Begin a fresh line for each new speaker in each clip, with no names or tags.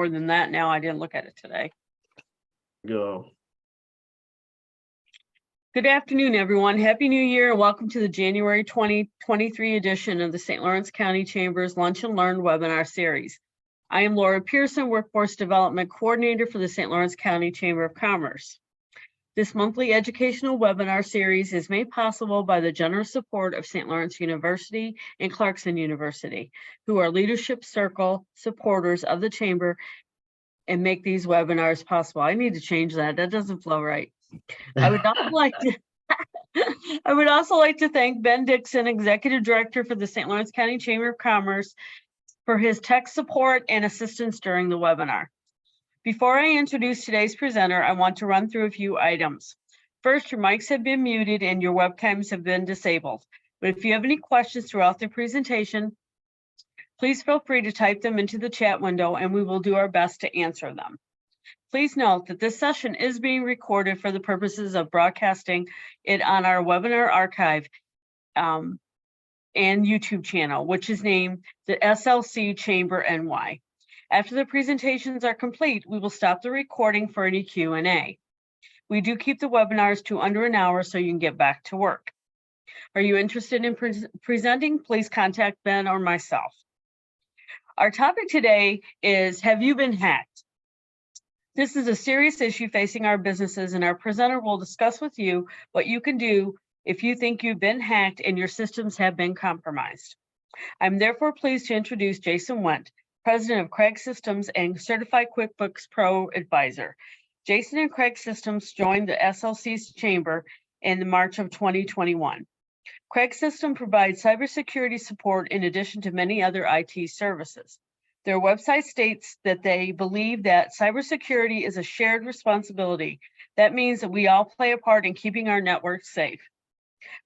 more than that now. I didn't look at it today.
Go.
Good afternoon, everyone. Happy New Year and welcome to the January 2023 edition of the St. Lawrence County Chamber's Lunch and Learn webinar series. I am Laura Pearson, Workforce Development Coordinator for the St. Lawrence County Chamber of Commerce. This monthly educational webinar series is made possible by the generous support of St. Lawrence University and Clarkson University, who are leadership circle supporters of the Chamber and make these webinars possible. I need to change that. That doesn't flow right. I would also like to thank Ben Dixon, Executive Director for the St. Lawrence County Chamber of Commerce, for his tech support and assistance during the webinar. Before I introduce today's presenter, I want to run through a few items. First, your mics have been muted and your webcams have been disabled. But if you have any questions throughout the presentation, please feel free to type them into the chat window and we will do our best to answer them. Please note that this session is being recorded for the purposes of broadcasting it on our webinar archive and YouTube channel, which is named the STLC Chamber NY. After the presentations are complete, we will stop the recording for any Q&A. We do keep the webinars to under an hour so you can get back to work. Are you interested in presenting? Please contact Ben or myself. Our topic today is, have you been hacked? This is a serious issue facing our businesses, and our presenter will discuss with you what you can do if you think you've been hacked and your systems have been compromised. I'm therefore pleased to introduce Jason Wendt, President of Craig Systems and Certified QuickBooks Pro Advisor. Jason and Craig Systems joined the STLC Chamber in March of 2021. Craig Systems provides cybersecurity support in addition to many other IT services. Their website states that they believe that cybersecurity is a shared responsibility. That means that we all play a part in keeping our network safe.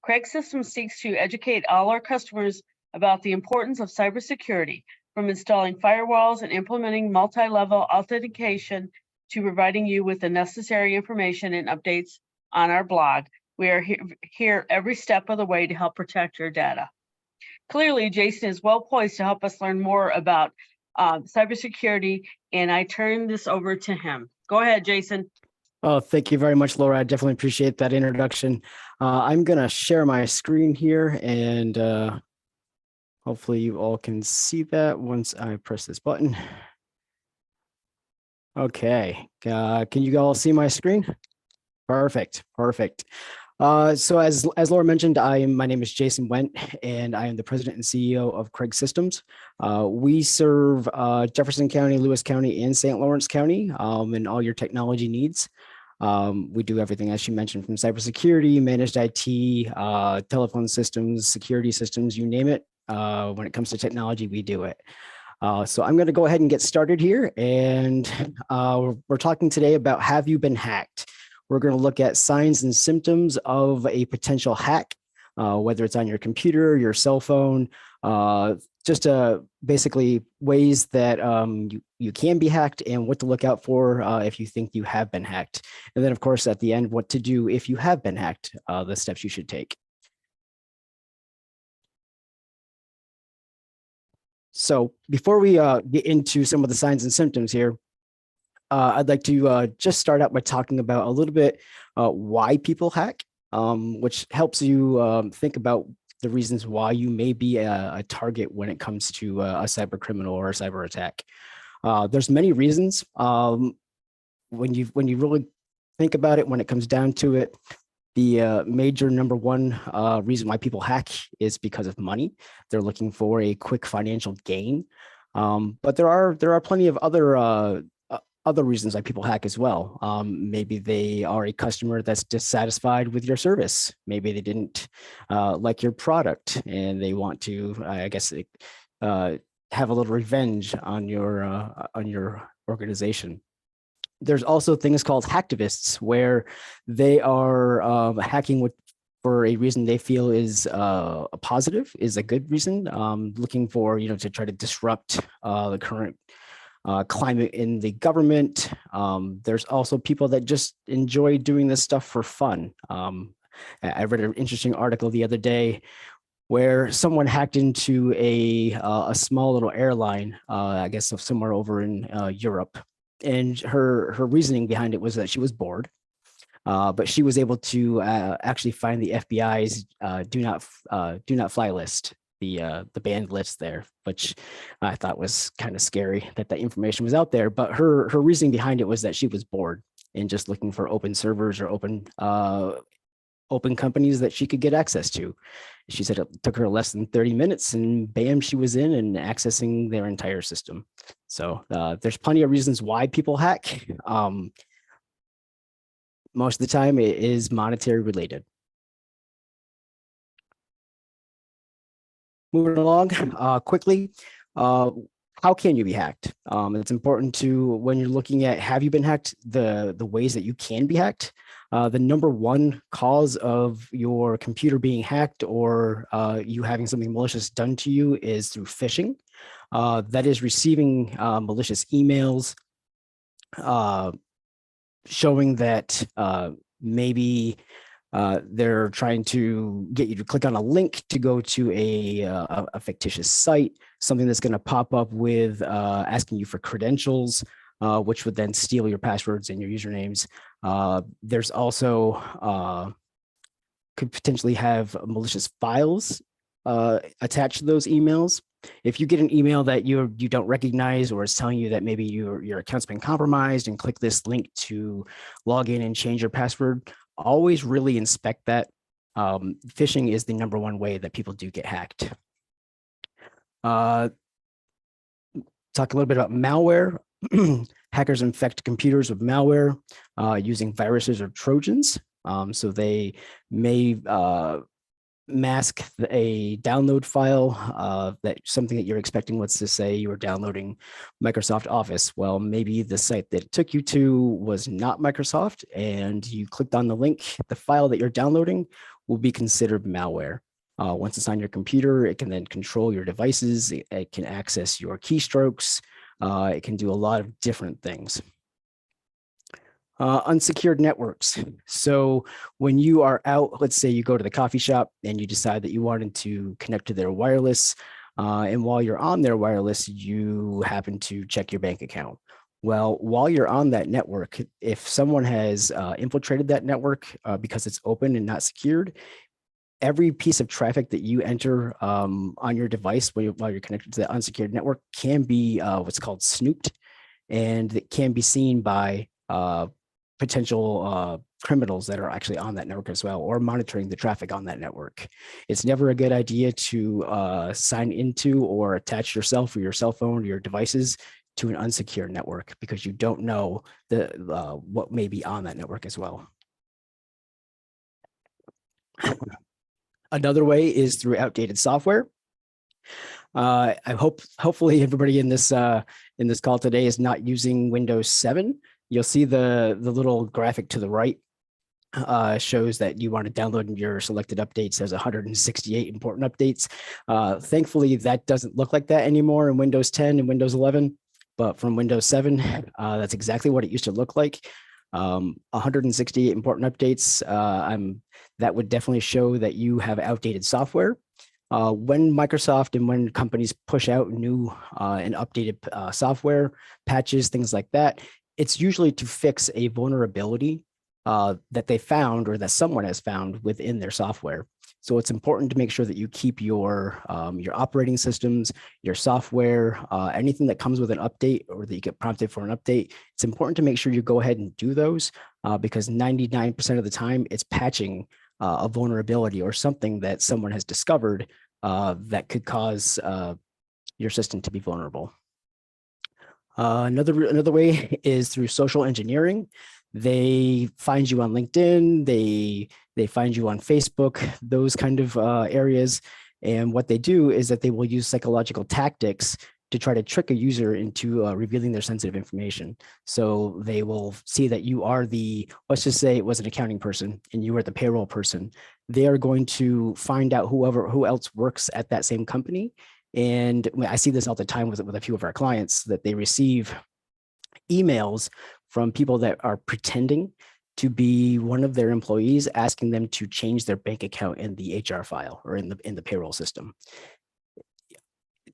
Craig Systems seeks to educate all our customers about the importance of cybersecurity, from installing firewalls and implementing multi-level authentication to providing you with the necessary information and updates on our blog. We are here every step of the way to help protect your data. Clearly, Jason is well poised to help us learn more about cybersecurity, and I turn this over to him. Go ahead, Jason.
Oh, thank you very much, Laura. I definitely appreciate that introduction. I'm going to share my screen here, and hopefully you all can see that once I press this button. Okay, can you all see my screen? Perfect, perfect. So as Laura mentioned, my name is Jason Wendt, and I am the President and CEO of Craig Systems. We serve Jefferson County, Lewis County, and St. Lawrence County in all your technology needs. We do everything, as you mentioned, from cybersecurity, managed IT, telephone systems, security systems, you name it. When it comes to technology, we do it. So I'm going to go ahead and get started here. And we're talking today about, have you been hacked? We're going to look at signs and symptoms of a potential hack, whether it's on your computer, your cell phone, just basically ways that you can be hacked and what to look out for if you think you have been hacked. And then, of course, at the end, what to do if you have been hacked, the steps you should take. So before we get into some of the signs and symptoms here, I'd like to just start out by talking about a little bit why people hack, which helps you think about the reasons why you may be a target when it comes to a cyber criminal or a cyber attack. There's many reasons. When you really think about it, when it comes down to it, the major number one reason why people hack is because of money. They're looking for a quick financial gain. But there are plenty of other reasons why people hack as well. Maybe they are a customer that's dissatisfied with your service. Maybe they didn't like your product and they want to, I guess, have a little revenge on your organization. There's also things called hacktivists, where they are hacking for a reason they feel is a positive, is a good reason, looking for, to try to disrupt the current climate in the government. There's also people that just enjoy doing this stuff for fun. I read an interesting article the other day where someone hacked into a small little airline, I guess somewhere over in Europe. And her reasoning behind it was that she was bored. But she was able to actually find the FBI's do not fly list, the banned list there, which I thought was kind of scary that that information was out there. But her reasoning behind it was that she was bored and just looking for open servers or open companies that she could get access to. She said it took her less than 30 minutes and bam, she was in and accessing their entire system. So there's plenty of reasons why people hack. Most of the time it is monetary related. Moving along quickly, how can you be hacked? It's important to, when you're looking at have you been hacked, the ways that you can be hacked. The number one cause of your computer being hacked or you having something malicious done to you is through phishing. That is receiving malicious emails showing that maybe they're trying to get you to click on a link to go to a fictitious site, something that's going to pop up with asking you for credentials, which would then steal your passwords and your usernames. There's also could potentially have malicious files attached to those emails. If you get an email that you don't recognize or is telling you that maybe your account's been compromised and click this link to log in and change your password, always really inspect that. Phishing is the number one way that people do get hacked. Talk a little bit about malware. Hackers infect computers with malware using viruses or Trojans. So they may mask a download file that something that you're expecting. Let's just say you were downloading Microsoft Office. Well, maybe the site that it took you to was not Microsoft and you clicked on the link. The file that you're downloading will be considered malware. Once it's on your computer, it can then control your devices. It can access your keystrokes. It can do a lot of different things. Unsecured networks. So when you are out, let's say you go to the coffee shop and you decide that you wanted to connect to their wireless, and while you're on their wireless, you happen to check your bank account. Well, while you're on that network, if someone has infiltrated that network because it's open and not secured, every piece of traffic that you enter on your device while you're connected to the unsecured network can be what's called snooped, and it can be seen by potential criminals that are actually on that network as well, or monitoring the traffic on that network. It's never a good idea to sign into or attach yourself or your cell phone or your devices to an unsecured network because you don't know what may be on that network as well. Another way is through outdated software. Hopefully everybody in this call today is not using Windows 7. You'll see the little graphic to the right shows that you want to download your selected updates. There's 168 important updates. Thankfully, that doesn't look like that anymore in Windows 10 and Windows 11, but from Windows 7, that's exactly what it used to look like. 168 important updates. That would definitely show that you have outdated software. When Microsoft and when companies push out new and updated software patches, things like that, it's usually to fix a vulnerability that they found or that someone has found within their software. So it's important to make sure that you keep your operating systems, your software, anything that comes with an update or that you get prompted for an update. It's important to make sure you go ahead and do those because 99% of the time it's patching a vulnerability or something that someone has discovered that could cause your system to be vulnerable. Another way is through social engineering. They find you on LinkedIn, they find you on Facebook, those kind of areas. And what they do is that they will use psychological tactics to try to trick a user into revealing their sensitive information. So they will see that you are let's just say it was an accounting person and you were the payroll person. They are going to find out who else works at that same company. And I see this all the time with a few of our clients, that they receive emails from people that are pretending to be one of their employees, asking them to change their bank account in the HR file or in the payroll system.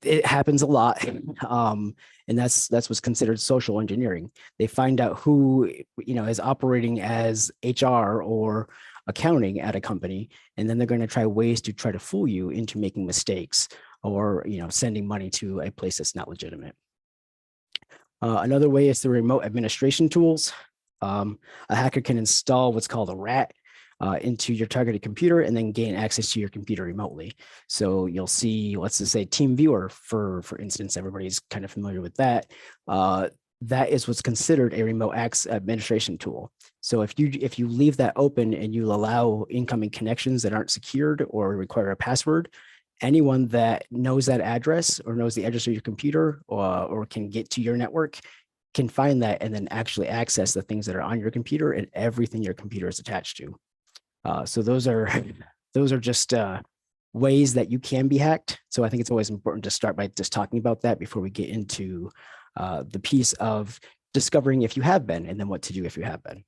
It happens a lot, and that's what's considered social engineering. They find out who is operating as HR or accounting at a company, and then they're going to try ways to try to fool you into making mistakes or sending money to a place that's not legitimate. Another way is through remote administration tools. A hacker can install what's called a RAT into your targeted computer and then gain access to your computer remotely. So you'll see, let's just say TeamViewer, for instance, everybody's kind of familiar with that. That is what's considered a remote access administration tool. So if you leave that open and you allow incoming connections that aren't secured or require a password, anyone that knows that address or knows the address of your computer or can get to your network can find that and then actually access the things that are on your computer and everything your computer is attached to. So those are just ways that you can be hacked. So I think it's always important to start by just talking about that before we get into the piece of discovering if you have been and then what to do if you have been.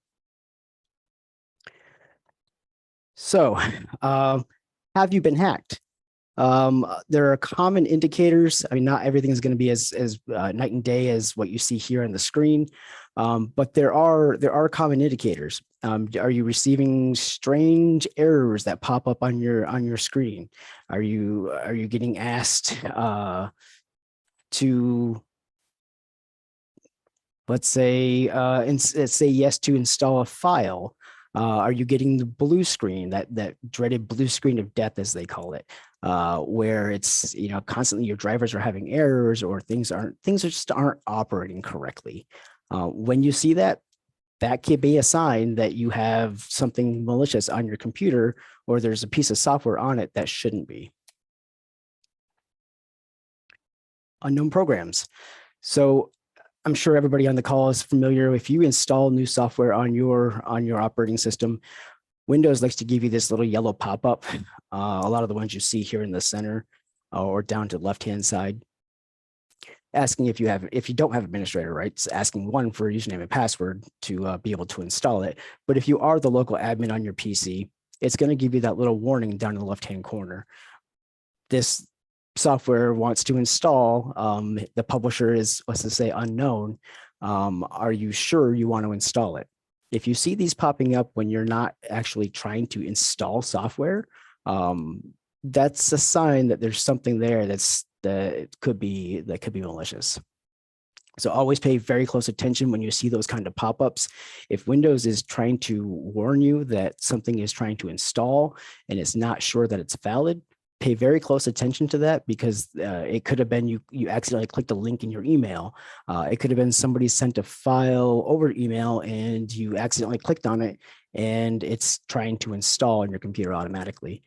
So have you been hacked? There are common indicators. I mean, not everything is going to be as night and day as what you see here on the screen, but there are common indicators. Are you receiving strange errors that pop up on your screen? Are you getting asked to, let's say yes to install a file? Are you getting the blue screen, that dreaded blue screen of death, as they call it, where it's constantly your drivers are having errors or things just aren't operating correctly? When you see that, that could be a sign that you have something malicious on your computer or there's a piece of software on it that shouldn't be. Unknown programs. So I'm sure everybody on the call is familiar. If you install new software on your operating system, Windows likes to give you this little yellow pop-up. A lot of the ones you see here in the center or down to the left-hand side, asking if you don't have administrator rights, asking one for a username and password to be able to install it. But if you are the local admin on your PC, it's going to give you that little warning down in the left-hand corner. This software wants to install, the publisher is, let's just say, unknown. Are you sure you want to install it? If you see these popping up when you're not actually trying to install software, that's a sign that there's something there that could be malicious. So always pay very close attention when you see those kind of pop-ups. If Windows is trying to warn you that something is trying to install and it's not sure that it's valid, pay very close attention to that, because it could have been you accidentally clicked a link in your email. It could have been somebody sent a file over email and you accidentally clicked on it and it's trying to install on your computer automatically.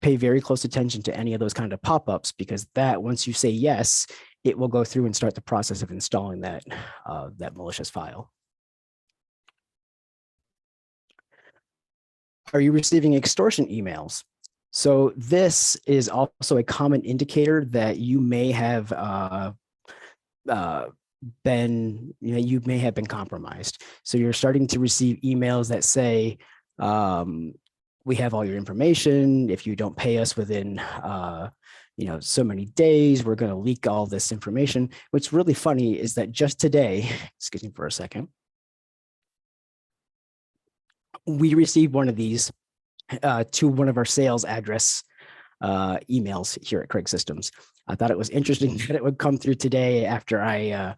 Pay very close attention to any of those kind of pop-ups, because that, once you say yes, it will go through and start the process of installing that malicious file. Are you receiving extortion emails? So this is also a common indicator that you may have been compromised. So you're starting to receive emails that say, we have all your information. If you don't pay us within so many days, we're going to leak all this information. What's really funny is that just today, excuse me for a second, we received one of these to one of our sales address emails here at Craig Systems. I thought it was interesting that it would come through today after I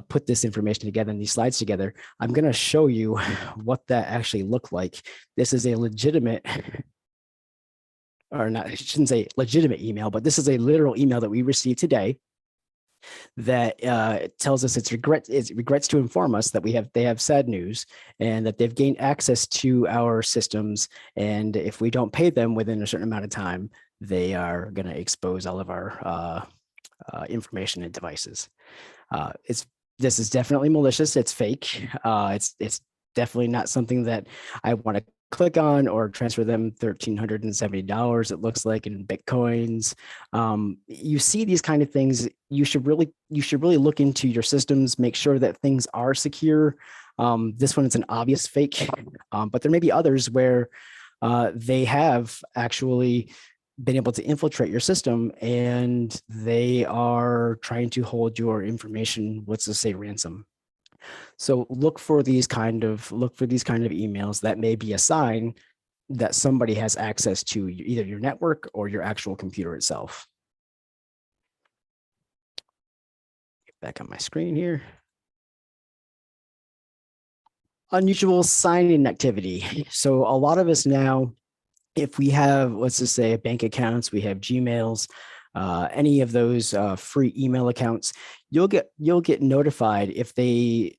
put this information together and these slides together. I'm going to show you what that actually looked like. This is a legitimate, or not, I shouldn't say legitimate email, but this is a literal email that we received today that tells us it regrets to inform us that they have sad news and that they've gained access to our systems. And if we don't pay them within a certain amount of time, they are going to expose all of our information and devices. This is definitely malicious. It's fake. It's definitely not something that I want to click on or transfer them $1,370, it looks like, in Bitcoins. You see these kind of things, you should really look into your systems, make sure that things are secure. This one is an obvious fake, but there may be others where they have actually been able to infiltrate your system and they are trying to hold your information, let's just say ransom. So look for these kind of emails that may be a sign that somebody has access to either your network or your actual computer itself. Get back on my screen here. Unusual sign-in activity. So a lot of us now, if we have, let's just say, bank accounts, we have Gmails, any of those free email accounts, you'll get notified if they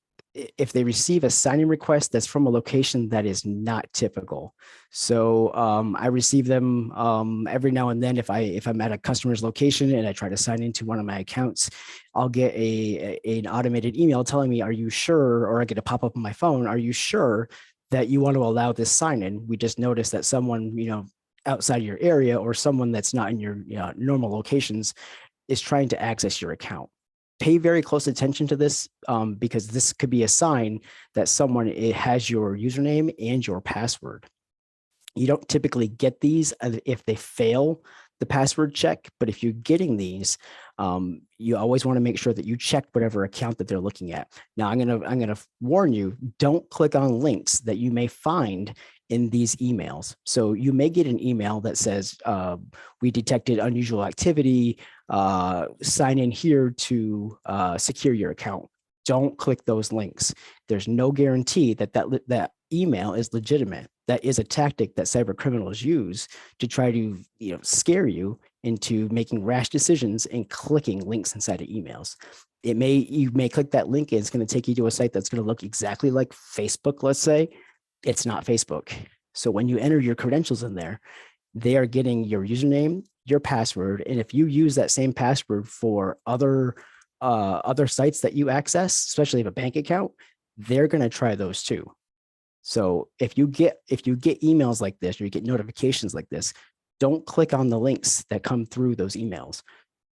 receive a sign-in request that's from a location that is not typical. So I receive them every now and then. If I'm at a customer's location and I try to sign into one of my accounts, I'll get an automated email telling me, "Are you sure?" Or I get a pop-up on my phone, "Are you sure that you want to allow this sign-in? We just noticed that someone, outside your area or someone that's not in your normal locations is trying to access your account." Pay very close attention to this because this could be a sign that someone has your username and your password. You don't typically get these if they fail the password check, but if you're getting these, you always want to make sure that you check whatever account that they're looking at. Now, I'm gonna warn you: don't click on links that you may find in these emails. So you may get an email that says, "We detected unusual activity. Sign in here to secure your account." Don't click those links. There's no guarantee that that email is legitimate. That is a tactic that cyber criminals use to try to scare you into making rash decisions and clicking links inside of emails. You may click that link and it's going to take you to a site that's going to look exactly like Facebook, let's say. It's not Facebook. So when you enter your credentials in there, they are getting your username, your password, and if you use that same password for other sites that you access, especially if a bank account, they're going to try those too. So if you get emails like this or you get notifications like this, don't click on the links that come through those emails.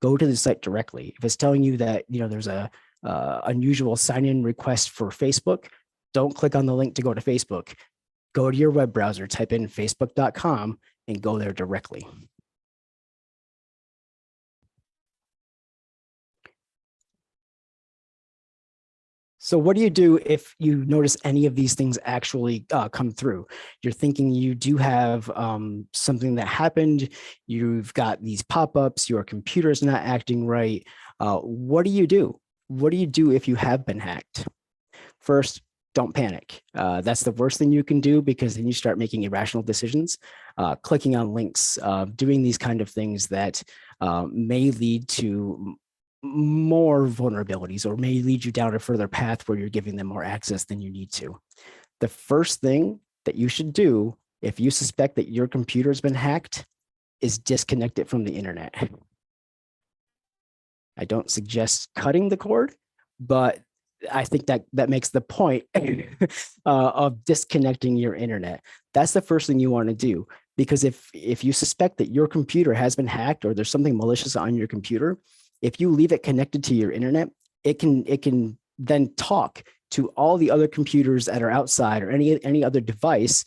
Go to the site directly. If it's telling you that there's a unusual sign-in request for Facebook, don't click on the link to go to Facebook. Go to your web browser, type in facebook.com, and go there directly. So what do you do if you notice any of these things actually come through? You're thinking you do have something that happened. You've got these pop-ups. Your computer's not acting right. What do you do? What do you do if you have been hacked? First, don't panic. That's the worst thing you can do because then you start making irrational decisions, clicking on links, doing these kind of things that may lead to more vulnerabilities or may lead you down a further path where you're giving them more access than you need to. The first thing that you should do if you suspect that your computer has been hacked is disconnect it from the internet. I don't suggest cutting the cord, but I think that makes the point of disconnecting your internet. That's the first thing you want to do, because if you suspect that your computer has been hacked or there's something malicious on your computer, if you leave it connected to your internet, it can then talk to all the other computers that are outside or any other device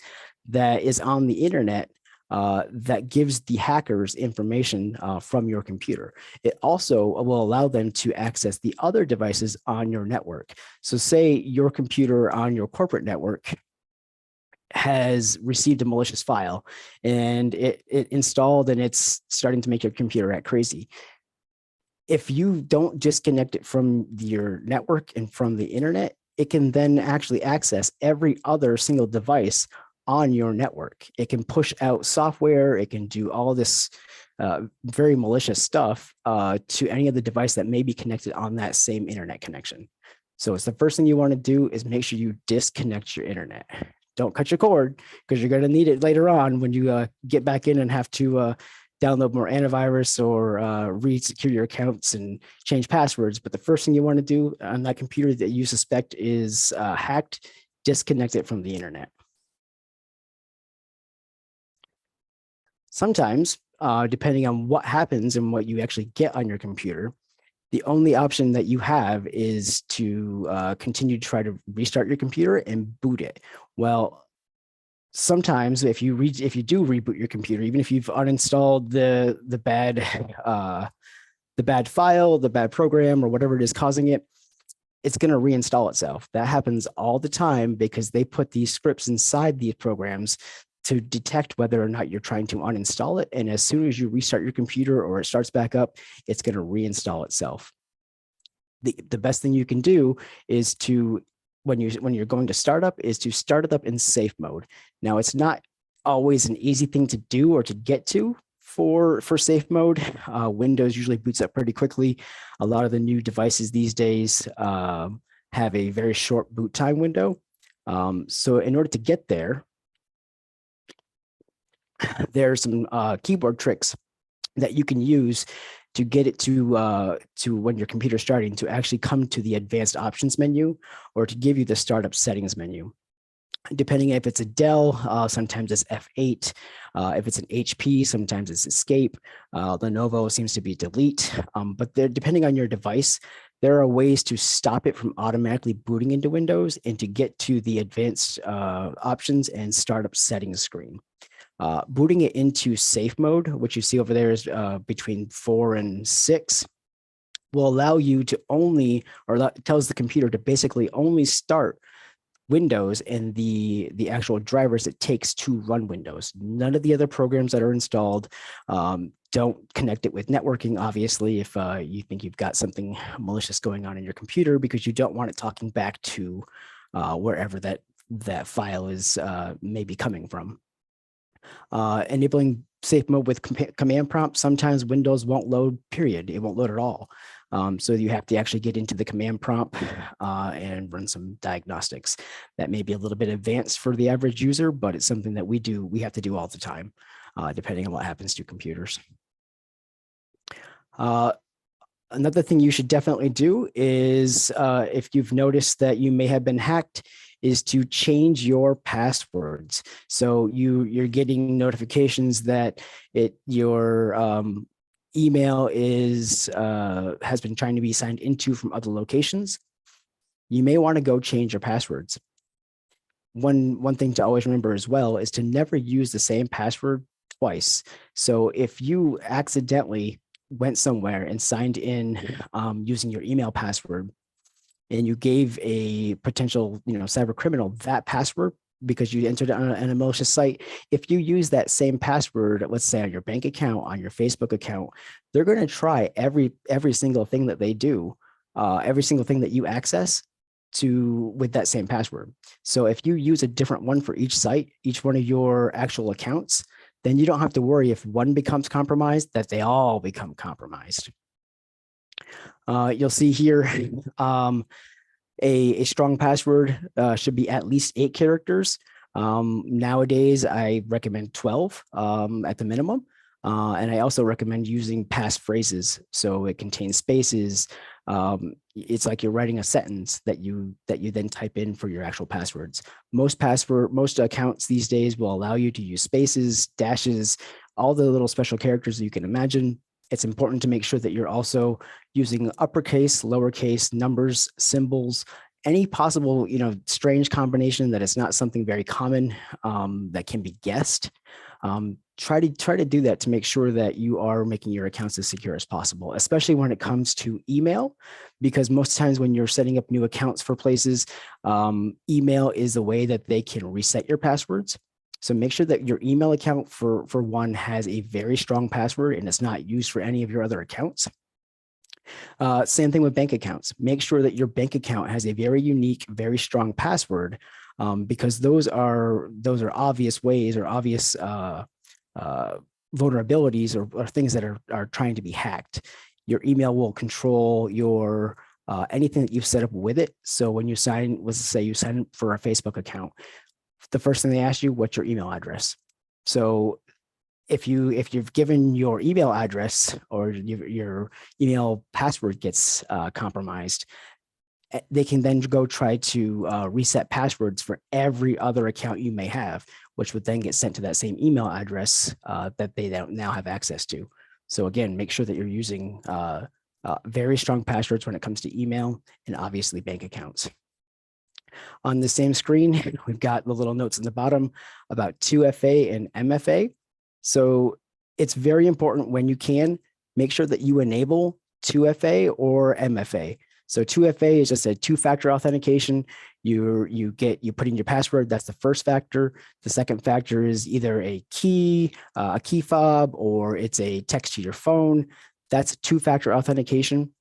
that is on the internet that gives the hackers information from your computer. It also will allow them to access the other devices on your network. So say your computer on your corporate network has received a malicious file and it installed and it's starting to make your computer act crazy. If you don't disconnect it from your network and from the internet, it can then actually access every other single device on your network. It can push out software. It can do all this very malicious stuff to any other device that may be connected on that same internet connection. So it's the first thing you want to do is make sure you disconnect your internet. Don't cut your cord because you're going to need it later on when you get back in and have to download more antivirus or re-secure your accounts and change passwords. But the first thing you want to do on that computer that you suspect is hacked, disconnect it from the internet. Sometimes, depending on what happens and what you actually get on your computer, the only option that you have is to continue to try to restart your computer and boot it. Well, sometimes if you do reboot your computer, even if you've uninstalled the bad file, the bad program, or whatever it is causing it, it's going to reinstall itself. That happens all the time because they put these scripts inside these programs to detect whether or not you're trying to uninstall it. And as soon as you restart your computer or it starts back up, it's going to reinstall itself. The best thing you can do is to, when you're going to start up, is to start it up in safe mode. Now, it's not always an easy thing to do or to get to for safe mode. Windows usually boots up pretty quickly. A lot of the new devices these days have a very short boot time window. So in order to get there, there are some keyboard tricks that you can use to get it to when your computer's starting to actually come to the advanced options menu or to give you the startup settings menu. Depending if it's a Dell, sometimes it's F8. If it's an HP, sometimes it's escape. Lenovo seems to be delete. But depending on your device, there are ways to stop it from automatically booting into Windows and to get to the advanced options and startup settings screen. Booting it into safe mode, which you see over there is between 4 and 6, will allow you to only, or tells the computer to basically only start Windows and the actual drivers it takes to run Windows. None of the other programs that are installed. Don't connect it with networking, obviously, if you think you've got something malicious going on in your computer, because you don't want it talking back to wherever that file is maybe coming from. Enabling safe mode with command prompt. Sometimes Windows won't load, period. It won't load at all. So you have to actually get into the command prompt and run some diagnostics. That may be a little bit advanced for the average user, but it's something that we have to do all the time, depending on what happens to computers. Another thing you should definitely do is if you've noticed that you may have been hacked, is to change your passwords. So you're getting notifications that your email has been trying to be signed into from other locations. You may want to go change your passwords. One thing to always remember as well is to never use the same password twice. So if you accidentally went somewhere and signed in using your email password, and you gave a potential cyber criminal that password because you entered it on a malicious site, if you use that same password, let's say on your bank account, on your Facebook account, they're going to try every single thing that they do, every single thing that you access with that same password. So if you use a different one for each site, each one of your actual accounts, then you don't have to worry if one becomes compromised, that they all become compromised. You'll see here a strong password should be at least 8 characters. Nowadays, I recommend 12 at the minimum. And I also recommend using passphrases. So it contains spaces. It's like you're writing a sentence that you then type in for your actual passwords. Most accounts these days will allow you to use spaces, dashes, all the little special characters you can imagine. It's important to make sure that you're also using uppercase, lowercase, numbers, symbols, any possible strange combination that is not something very common that can be guessed. Try to do that to make sure that you are making your accounts as secure as possible, especially when it comes to email, because most times when you're setting up new accounts for places, email is a way that they can reset your passwords. So make sure that your email account for one has a very strong password and it's not used for any of your other accounts. Same thing with bank accounts. Make sure that your bank account has a very unique, very strong password, because those are obvious ways or obvious vulnerabilities or things that are trying to be hacked. Your email will control your anything that you've set up with it. So when you let's say you sign up for a Facebook account, the first thing they ask you, what's your email address? So if you've given your email address or your email password gets compromised, they can then go try to reset passwords for every other account you may have, which would then get sent to that same email address that they now have access to. So again, make sure that you're using very strong passwords when it comes to email, and obviously bank accounts. On the same screen, we've got the little notes in the bottom about 2FA and MFA. So it's very important when you can make sure that you enable 2FA or MFA. So 2FA is just a two-factor authentication. You put in your password. That's the first factor. The second factor is either a key fob, or it's a text to your phone. That's two-factor authentication.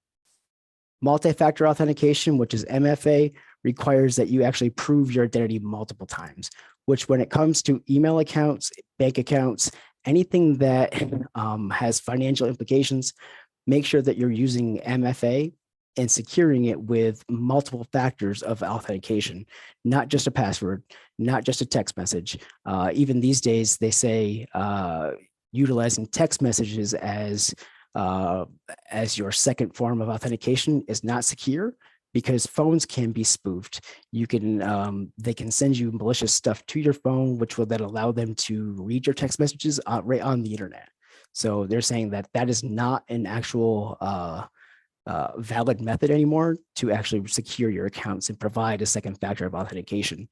Multi-factor authentication, which is MFA, requires that you actually prove your identity multiple times, which when it comes to email accounts, bank accounts, anything that has financial implications, make sure that you're using MFA and securing it with multiple factors of authentication, not just a password, not just a text message. Even these days, they say utilizing text messages as your second form of authentication is not secure, because phones can be spoofed. You can they can send you malicious stuff to your phone, which will then allow them to read your text messages right on the internet. So they're saying that that is not an actual valid method anymore to actually secure your accounts and provide a second factor of authentication.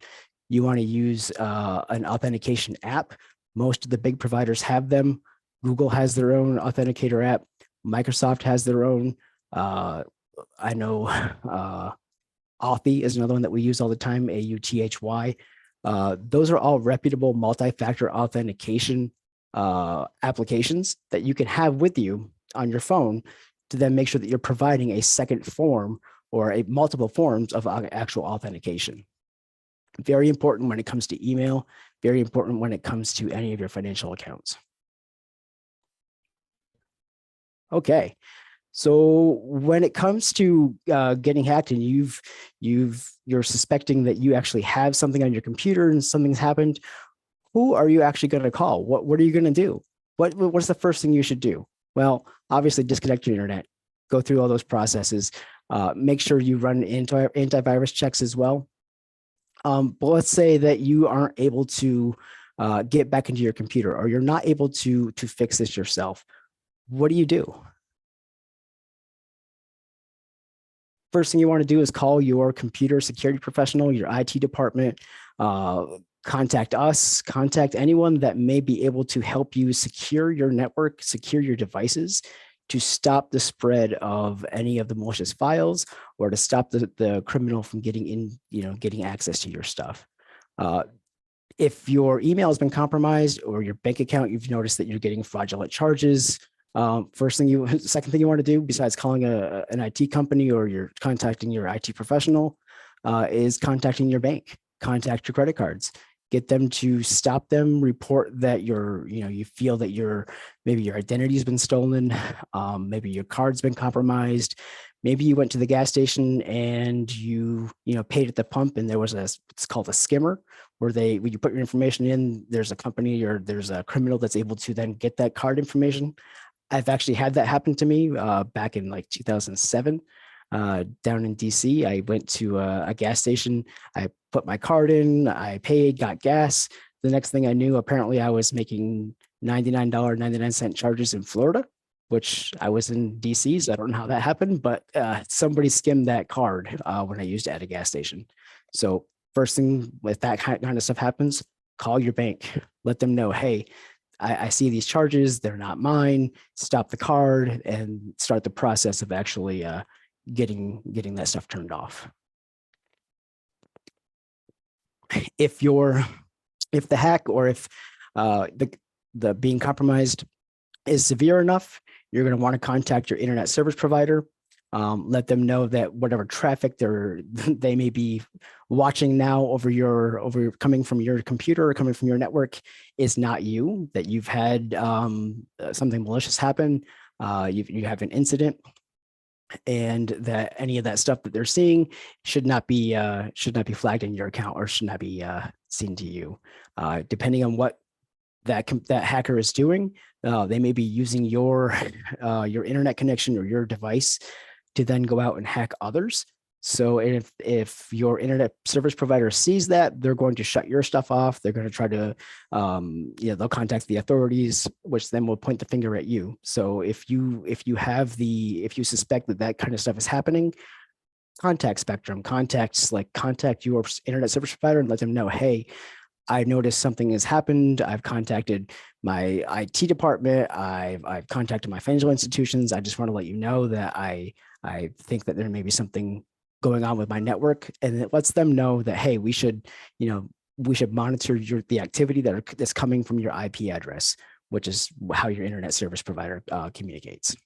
You want to use an authentication app. Most of the big providers have them. Google has their own authenticator app. Microsoft has their own. I know Authy is another one that we use all the time, AUTHY. Those are all reputable multi-factor authentication applications that you can have with you on your phone to then make sure that you're providing a second form or a multiple forms of actual authentication. Very important when it comes to email, very important when it comes to any of your financial accounts. Okay, so when it comes to getting hacked and you're suspecting that you actually have something on your computer and something's happened, who are you actually going to call? What are you going to do? What's the first thing you should do? Well, obviously disconnect your internet, go through all those processes, make sure you run antivirus checks as well. But let's say that you aren't able to get back into your computer, or you're not able to fix this yourself. What do? First thing you want to do is call your computer security professional, your IT department, contact us, contact anyone that may be able to help you secure your network, secure your devices, to stop the spread of any of the malicious files, or to stop the criminal from getting access to your stuff. If your email has been compromised, or your bank account, you've noticed that you're getting fraudulent charges, second thing you want to do, besides calling an IT company or you're contacting your IT professional, is contacting your bank. Contact your credit cards. Get them to stop them. Report that you feel that maybe your identity has been stolen. Maybe your card's been compromised. Maybe you went to the gas station and you paid at the pump, and there was it's called a skimmer, where when you put your information in, there's a company or there's a criminal that's able to then get that card information. I've actually had that happen to me back in like 2007 down in DC. I went to a gas station. I put my card in, I paid, got gas. The next thing I knew, apparently I was making $99.99 charges in Florida, which I was in DC, so I don't know how that happened, but somebody skimmed that card when I used it at a gas station. So first thing, if that kind of stuff happens, call your bank. Let them know, hey, I see these charges, they're not mine. Stop the card and start the process of actually getting that stuff turned off. If the hack, or if the being compromised is severe enough, you're going to want to contact your internet service provider. Let them know that whatever traffic they may be watching now over coming from your computer or coming from your network is not you, that you've had something malicious happen, you have an incident, and that any of that stuff that they're seeing should not be flagged in your account, or should not be seen to you. Depending on what that hacker is doing, they may be using your internet connection or your device to then go out and hack others. So if your internet service provider sees that, they're going to shut your stuff off. They're going to try to, they'll contact the authorities, which then will point the finger at you. So if you suspect that that kind of stuff is happening, contact Spectrum, contact your internet service provider and let them know, hey, I noticed something has happened. I've contacted my IT department. I've contacted my financial institutions. I just want to let you know that I think that there may be something going on with my network, and it lets them know that, hey, we should monitor the activity that's coming from your IP address, which is how your internet service provider communicates.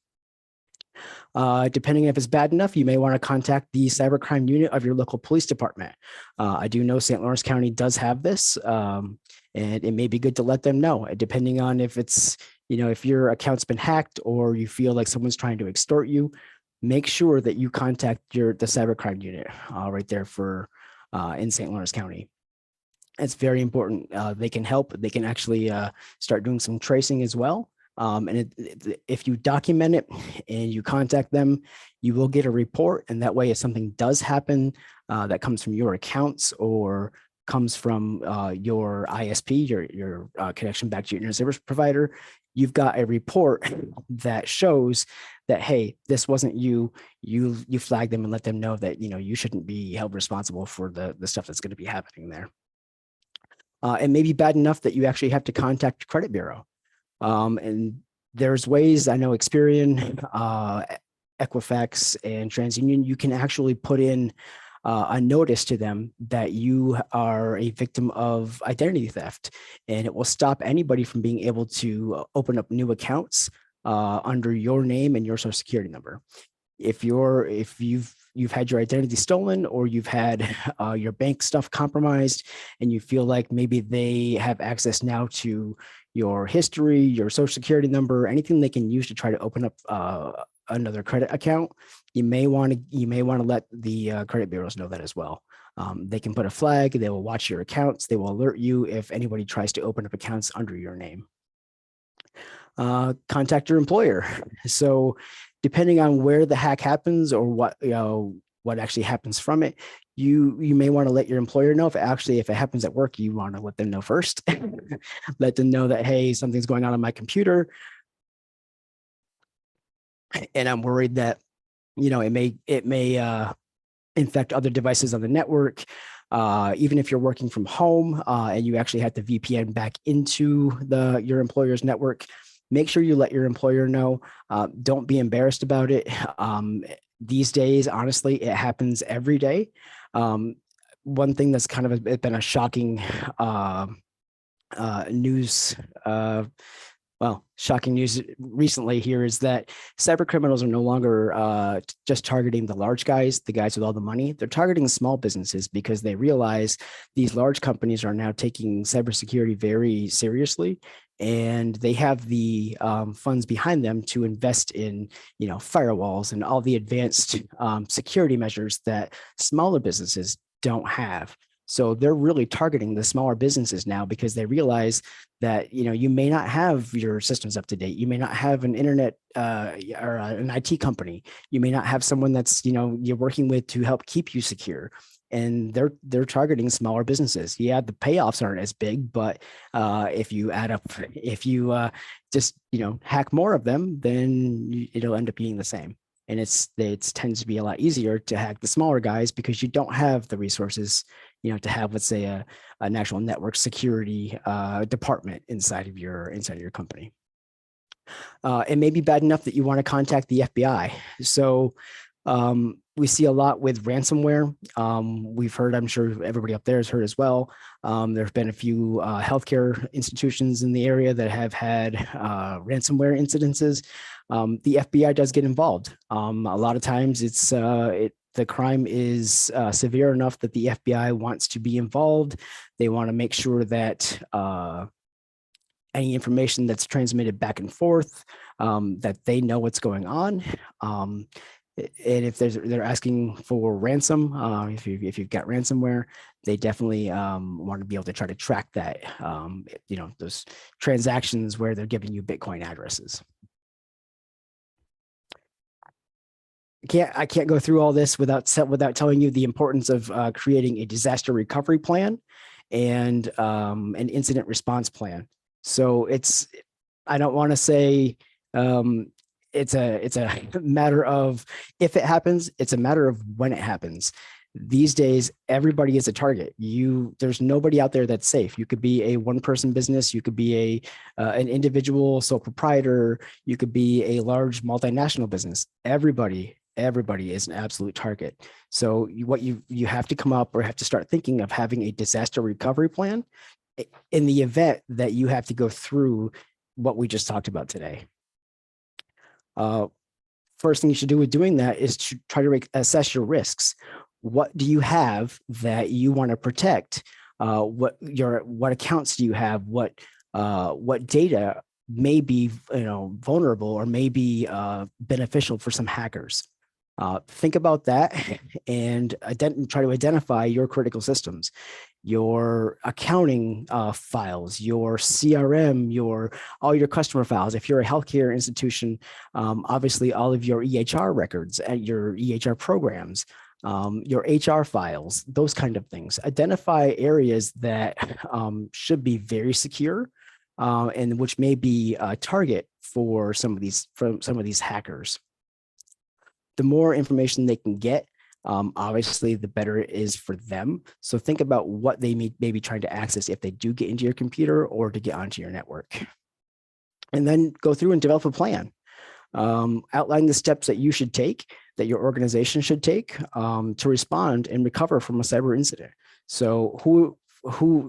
Depending if it's bad enough, you may want to contact the cybercrime unit of your local police department. I do know St. Lawrence County does have this, and it may be good to let them know, depending on if it's, if your account's been hacked or you feel like someone's trying to extort you, make sure that you contact the cybercrime unit right there in St. Lawrence County. It's very important. They can help. They can actually start doing some tracing as well. And if you document it and you contact them, you will get a report. And that way, if something does happen that comes from your accounts or comes from your ISP, your connection back to your internet service provider, you've got a report that shows that, hey, this wasn't you. You flag them and let them know that, you shouldn't be held responsible for the stuff that's going to be happening there. It may be bad enough that you actually have to contact your credit bureau. And there's ways, I know Experian, Equifax, and TransUnion, you can actually put in a notice to them that you are a victim of identity theft, and it will stop anybody from being able to open up new accounts under your name and your social security number. If you've had your identity stolen, or you've had your bank stuff compromised, and you feel like maybe they have access now to your history, your social security number, anything they can use to try to open up another credit account, you may want to let the credit bureaus know that as well. They can put a flag. They will watch your accounts. They will alert you if anybody tries to open up accounts under your name. Contact your employer. So depending on where the hack happens or what actually happens from it, you may want to let your employer know. If it happens at work, you want to let them know first. Let them know that, hey, something's going on my computer, and I'm worried that it may infect other devices on the network. Even if you're working from home and you actually have to VPN back into your employer's network, make sure you let your employer know. Don't be embarrassed about it. These days, honestly, it happens every day. One thing that's kind of been a shocking shocking news recently here is that cyber criminals are no longer just targeting the large guys, the guys with all the money. They're targeting small businesses because they realize these large companies are now taking cybersecurity very seriously, and they have the funds behind them to invest in, firewalls and all the advanced security measures that smaller businesses don't have. So they're really targeting the smaller businesses now because they realize that, you may not have your systems up to date. You may not have an internet or an IT company. You may not have someone that's, you're working with to help keep you secure. And they're targeting smaller businesses. Yeah, the payoffs aren't as big, but if you just hack more of them, then it'll end up being the same. And it tends to be a lot easier to hack the smaller guys because you don't have the resources, to have, let's say, an actual network security department inside of your company. It may be bad enough that you want to contact the FBI. So we see a lot with ransomware. We've heard, I'm sure everybody up there has heard as well. There have been a few healthcare institutions in the area that have had ransomware incidences. The FBI does get involved. A lot of times the crime is severe enough that the FBI wants to be involved. They want to make sure that any information that's transmitted back and forth, that they know what's going on. And if they're asking for ransom, if you've got ransomware, they definitely want to be able to try to track that, those transactions where they're giving you Bitcoin addresses. I can't go through all this without telling you the importance of creating a disaster recovery plan and an incident response plan. So I don't want to say it's a matter of if it happens, it's a matter of when it happens. These days, everybody is a target. There's nobody out there that's safe. You could be a one-person business. You could be an individual sole proprietor. You could be a large multinational business. Everybody is an absolute target. So what you have to come up or have to start thinking of having a disaster recovery plan in the event that you have to go through what we just talked about today. First thing you should do with doing that is to try to assess your risks. What do you have that you want to protect? What accounts do you have? What data may be vulnerable or may be beneficial for some hackers? Think about that and try to identify your critical systems, your accounting files, your CRM, all your customer files. If you're a healthcare institution, obviously all of your EHR records and your EHR programs, your HR files, those kind of things. Identify areas that should be very secure and which may be a target for some of these hackers. The more information they can get, obviously, the better it is for them. So think about what they may be trying to access if they do get into your computer or to get onto your network. And then go through and develop a plan. Outline the steps that you should take, that your organization should take to respond and recover from a cyber incident. So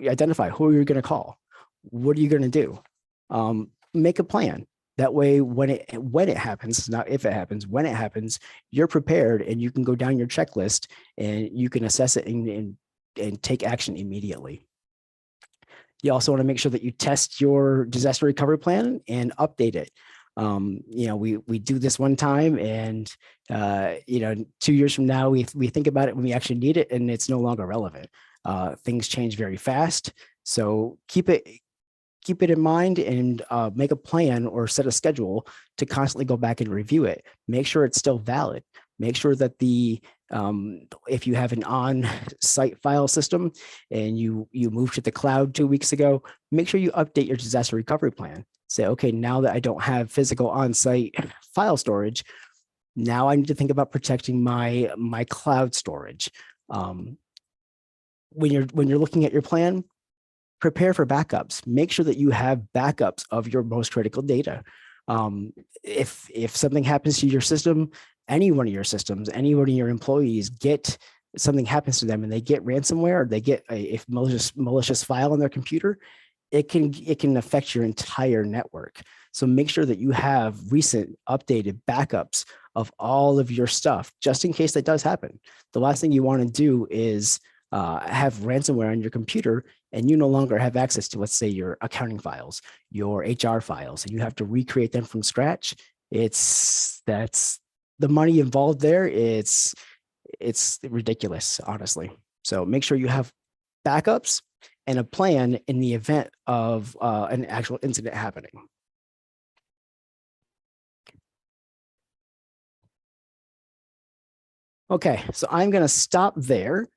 identify who are you going to call? What are you going to do? Make a plan. That way, when it happens, not if it happens, when it happens, you're prepared and you can go down your checklist and you can assess it and take action immediately. You also want to make sure that you test your disaster recovery plan and update it. We do this one time and 2 years from now, we think about it when we actually need it and it's no longer relevant. Things change very fast. So keep it in mind and make a plan or set a schedule to constantly go back and review it. Make sure it's still valid. Make sure that if you have an on-site file system and you moved to the cloud 2 weeks ago, make sure you update your disaster recovery plan. Say, okay, now that I don't have physical on-site file storage, now I need to think about protecting my cloud storage. When you're looking at your plan, prepare for backups. Make sure that you have backups of your most critical data. If something happens to your system, any one of your systems, any one of your employees something happens to them and they get ransomware, or they get a malicious file on their computer, it can affect your entire network. So make sure that you have recent updated backups of all of your stuff, just in case that does happen. The last thing you want to do is have ransomware on your computer and you no longer have access to, let's say, your accounting files, your HR files, and you have to recreate them from scratch. That's the money involved there. It's ridiculous, honestly. So make sure you have backups and a plan in the event of an actual incident happening. Okay, so I'm going to stop there.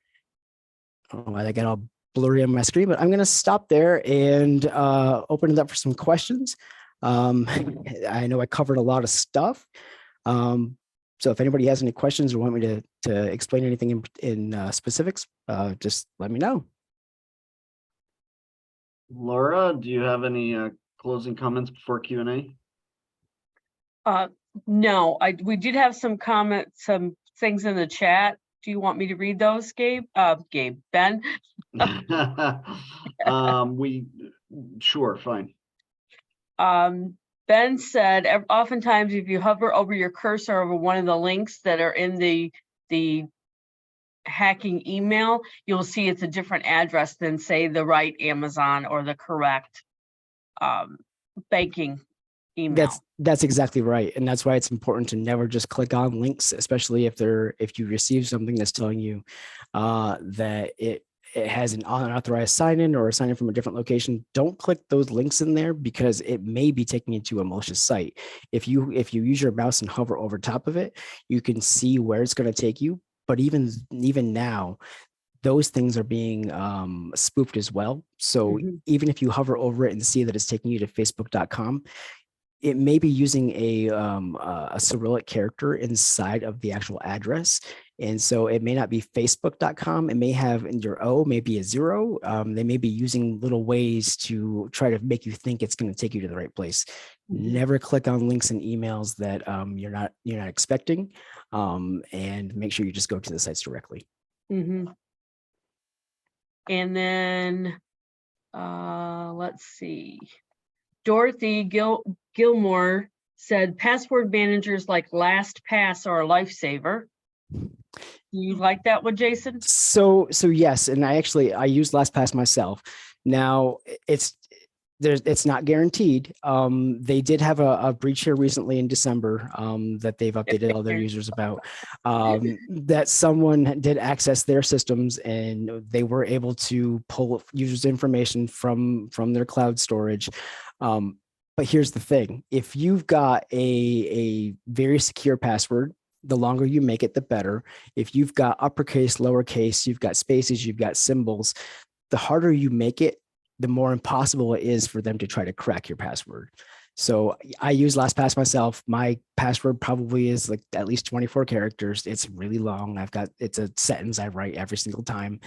I don't know why I got all blurry on my screen, but I'm going to stop there and open it up for some questions. I know I covered a lot of stuff. So if anybody has any questions or want me to explain anything in specifics, just let me know.
Laura, do you have any closing comments before Q&A?
No, we did have some comments, some things in the chat. Do you want me to read those, Gabe? Ben?
Sure, fine.
Ben said, oftentimes if you hover over your cursor over one of the links that are in the hacking email, you'll see it's a different address than, say, the right Amazon or the correct banking email.
That's exactly right. And that's why it's important to never just click on links, especially if you receive something that's telling you that it has an unauthorized sign-in or a sign-in from a different location, don't click those links in there because it may be taking you to a malicious site. If you use your mouse and hover over top of it, you can see where it's going to take you. But even now, those things are being spoofed as well. So
Mhm.
even if you hover over it and see that it's taking you to facebook.com, it may be using a Cyrillic character inside of the actual address. And so it may not be facebook.com. It may have in your O, maybe a 0. They may be using little ways to try to make you think it's going to take you to the right place.
Mhm.
Never click on links and emails that you're not expecting, and make sure you just go to the sites directly.
Mhm. And then, let's see. Dorothy Gilmore said password managers like LastPass are a lifesaver. You like that one, Jason?
So yes, and I use LastPass myself. Now it's not guaranteed. They did have a breach here recently in December that they've updated all their users about, that someone did access their systems and they were able to pull users' information from their cloud storage. But here's the thing: if you've got a very secure password, the longer you make it, the better. If you've got uppercase, lowercase, you've got spaces, you've got symbols, the harder you make it, the more impossible it is for them to try to crack your password. So I use LastPass myself. My password probably is like at least 24 characters. It's really long. It's a sentence I write every single time.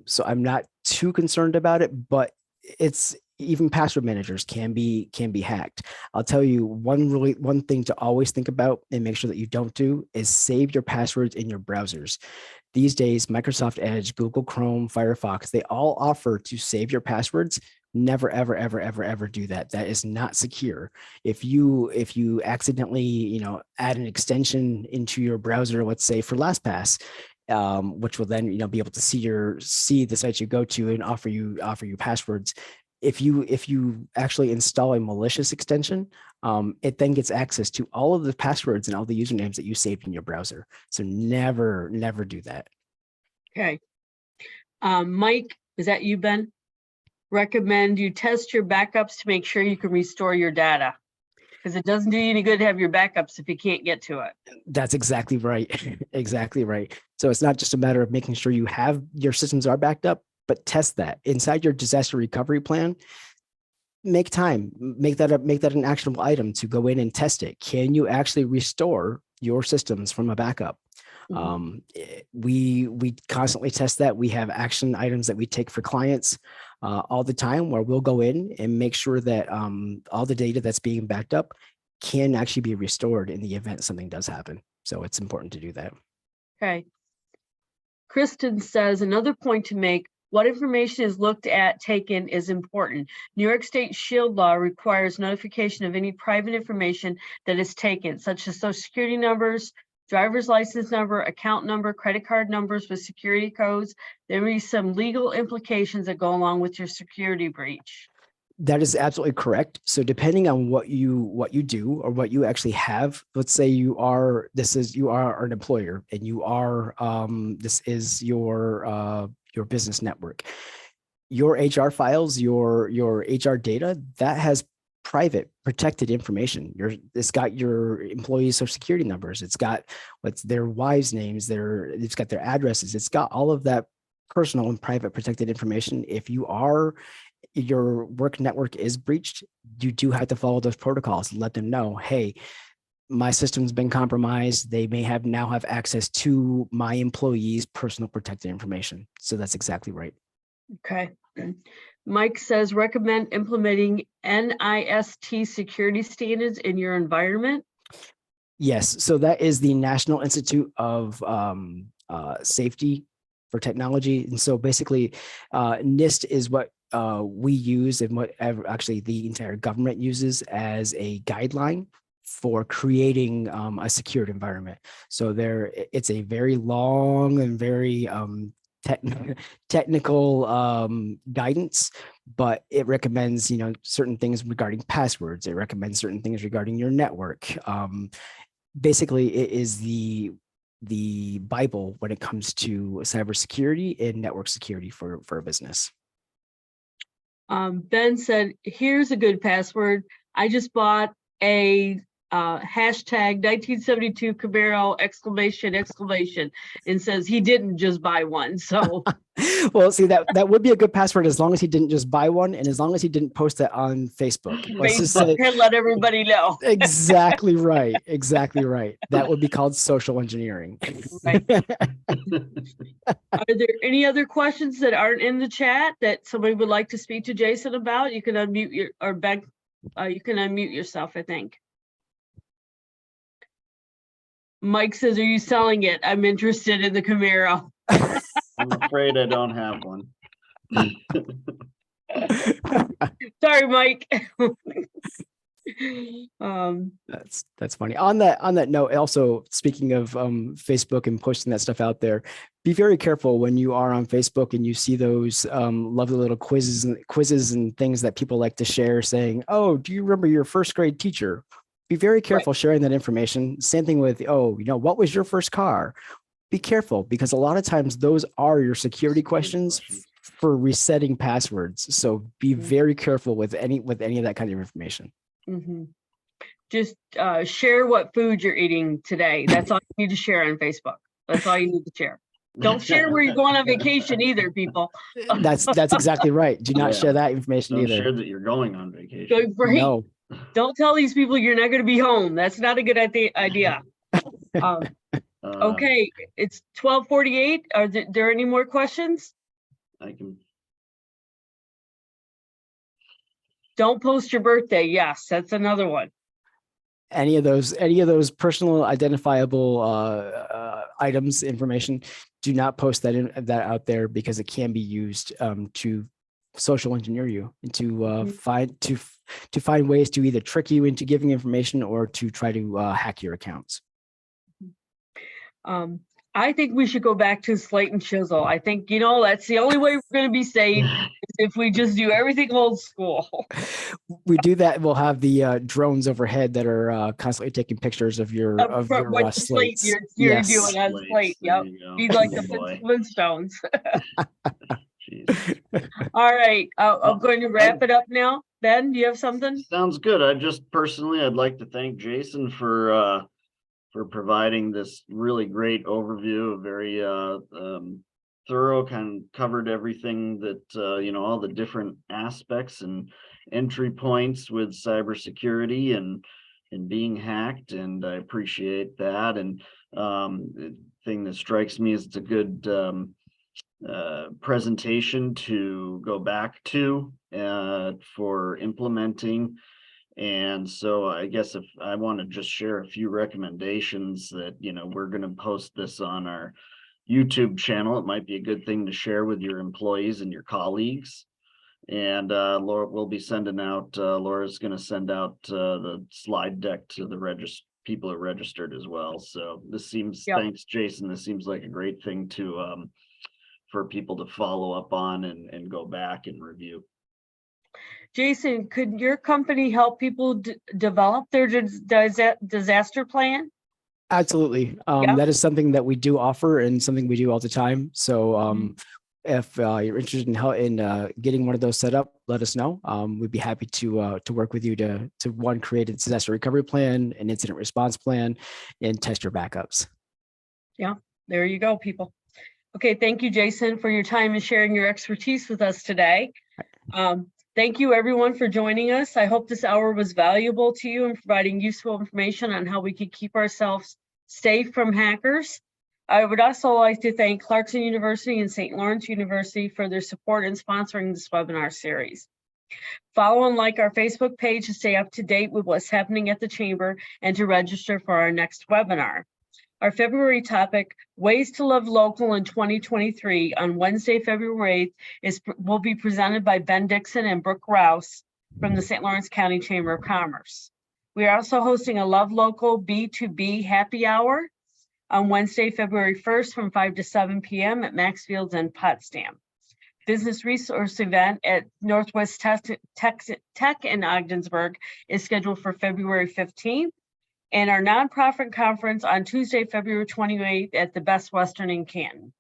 So I'm not too concerned about it, but it's even password managers can be hacked. I'll tell you one thing to always think about and make sure that you don't do is save your passwords in your browsers. These days, Microsoft Edge, Google Chrome, Firefox, they all offer to save your passwords. Never, ever, ever, ever, ever do that. That is not secure. If you accidentally, add an extension into your browser, let's say for LastPass, which will then, be able to see the sites you go to and offer you passwords. If you actually install a malicious extension, it then gets access to all of the passwords and all the usernames that you saved in your browser. So never do that.
Okay. Mike, is that you, Ben? Recommend you test your backups to make sure you can restore your data. Because it doesn't do you any good to have your backups if you can't get to it.
That's exactly right. Exactly right. So it's not just a matter of making sure your systems are backed up, but test that inside your disaster recovery plan. Make that an actionable item to go in and test it. Can you actually restore your systems from a backup? We constantly test that. We have action items that we take for clients all the time, where we'll go in and make sure that all the data that's being backed up can actually be restored in the event something does happen. So it's important to do that.
Okay. Kristen says, another point to make, what information is looked at taken is important. New York State Shield law requires notification of any private information that is taken, such as social security numbers, driver's license number, account number, credit card numbers with security codes. There may be some legal implications that go along with your security breach.
That is absolutely correct. So depending on what you do or what you actually have, let's say you are an employer and you are this is your business network. Your HR files, your HR data, that has private protected information. It's got your employees' social security numbers. It's got what's their wives' names, it's got their addresses. It's got all of that personal and private protected information. If your work network is breached, you do have to follow those protocols and let them know, hey, my system's been compromised. They may now have access to my employees' personal protected information. So that's exactly right.
Okay. Mike says, recommend implementing NIST security standards in your environment.
Yes. So that is the National Institute of Safety for Technology. And so basically, NIST is what we use and what actually the entire government uses as a guideline for creating a secured environment. So it's a very long and very technical guidance, but it recommends certain things regarding passwords. It recommends certain things regarding your network. Basically, it is the Bible when it comes to cybersecurity and network security for a business.
Ben said, here's a good password. I just bought a hashtag 1972 Camaro exclamation, and says he didn't just buy one. So
Well, see, that would be a good password as long as he didn't just buy one and as long as he didn't post it on Facebook. Let's just say,
Facebook can let everybody know.
exactly right. Exactly right. That would be called social engineering.
Right. Are there any other questions that aren't in the chat that somebody would like to speak to Jason about? You can unmute you can unmute yourself, I think. Mike says, are you selling it? I'm interested in the Camaro.
I'm afraid I don't have one.
Sorry, Mike.
That's funny. On that note, also speaking of Facebook and posting that stuff out there, be very careful when you are on Facebook and you see those lovely little quizzes and things that people like to share saying, oh, do you remember your first grade teacher? Be very careful sharing that information. Same thing with, oh, what was your first car? Be careful because a lot of times those are your security questions for resetting passwords. So be very careful with any of that kind of information.
Mm-hmm. Just share what food you're eating today. That's all you need to share on Facebook. That's all you need to share. Don't share where you're going on vacation either, people.
That's exactly right. Do not share that information
Don't
either.
share that you're going on vacation.
Right?
No.
Don't tell these people you're not going to be home. That's not a good idea. Okay, it's 12:48. Are there any more questions?
I can.
Don't post your birthday. Yes, that's another one.
Any of those personal identifiable items, information, do not post that out there because it can be used to social engineer you and to find ways to either trick you into giving information or to try to hack your accounts.
I think we should go back to slate and chisel. I think, that's the only way we're going to be safe is if we just do everything old school.
We do that. We'll have the drones overhead that are constantly taking pictures of your slates.
You're doing on slate. Yep. Be like the Flintstones. All right. I'm going to wrap it up now. Ben, do you have something?
Sounds good. I'd like to thank Jason for providing this really great overview, very thorough, kind of covered everything that, all the different aspects and entry points with cybersecurity and being hacked. And I appreciate that. And the thing that strikes me is it's a good presentation to go back to for implementing. And so I guess if I want to just share a few recommendations that, we're going to post this on our YouTube channel. It might be a good thing to share with your employees and your colleagues. And Laura will be sending out, Laura's going to send out the slide deck to the people who are registered as well. So this seems, thanks, Jason, this seems like a great thing to for people to follow up on and go back and review.
Jason, could your company help people develop their disaster plan?
Absolutely. That is something that we do offer and something we do all the time. So if you're interested in getting one of those set up, let us know. We'd be happy to work with you to create a disaster recovery plan, an incident response plan, and test your backups. Yeah,
there you go, people. Okay, thank you, Jason, for your time and sharing your expertise with us today. Thank you, everyone, for joining us. I hope this hour was valuable to you in providing useful information on how we can keep ourselves safe from hackers. I would also like to thank Clarkson University and St. Lawrence University for their support in sponsoring this webinar series. Follow and like our Facebook page to stay up to date with what's happening at the Chamber and to register for our next webinar. Our February topic, Ways to Live Local in 2023, on Wednesday, February 8th, will be presented by Ben Dixon and Brooke Rouse from the St. Lawrence County Chamber of Commerce. We are also hosting a Love Local B2B happy hour on Wednesday, February 1st from 5 to 7 p.m. at Maxfield's and Potsdam. Business resource event at Northwest Tech in Ogdensburg is scheduled for February 15th. and our nonprofit conference on Tuesday, February 28th at the Best Western in Canton.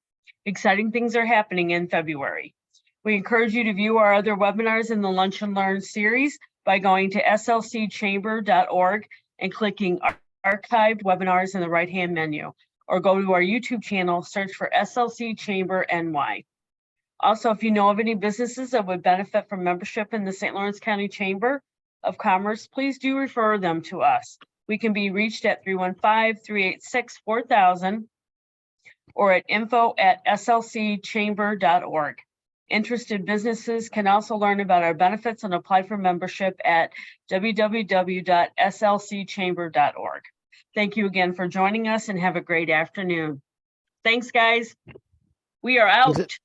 Exciting things are happening in February. We encourage you to view our other webinars in the Lunch and Learn series by going to slcchamber.org and clicking archived webinars in the right-hand menu, or go to our YouTube channel, search for SLC Chamber NY. Also, if you know of any businesses that would benefit from membership in the St. Lawrence County Chamber of Commerce, please do refer them to us. We can be reached at 315-386-4000 or at info@slcchamber.org. Interested businesses can also learn about our benefits and apply for membership at www.slcchamber.org. Thank you again for joining us and have a great afternoon. Thanks, guys. We are out.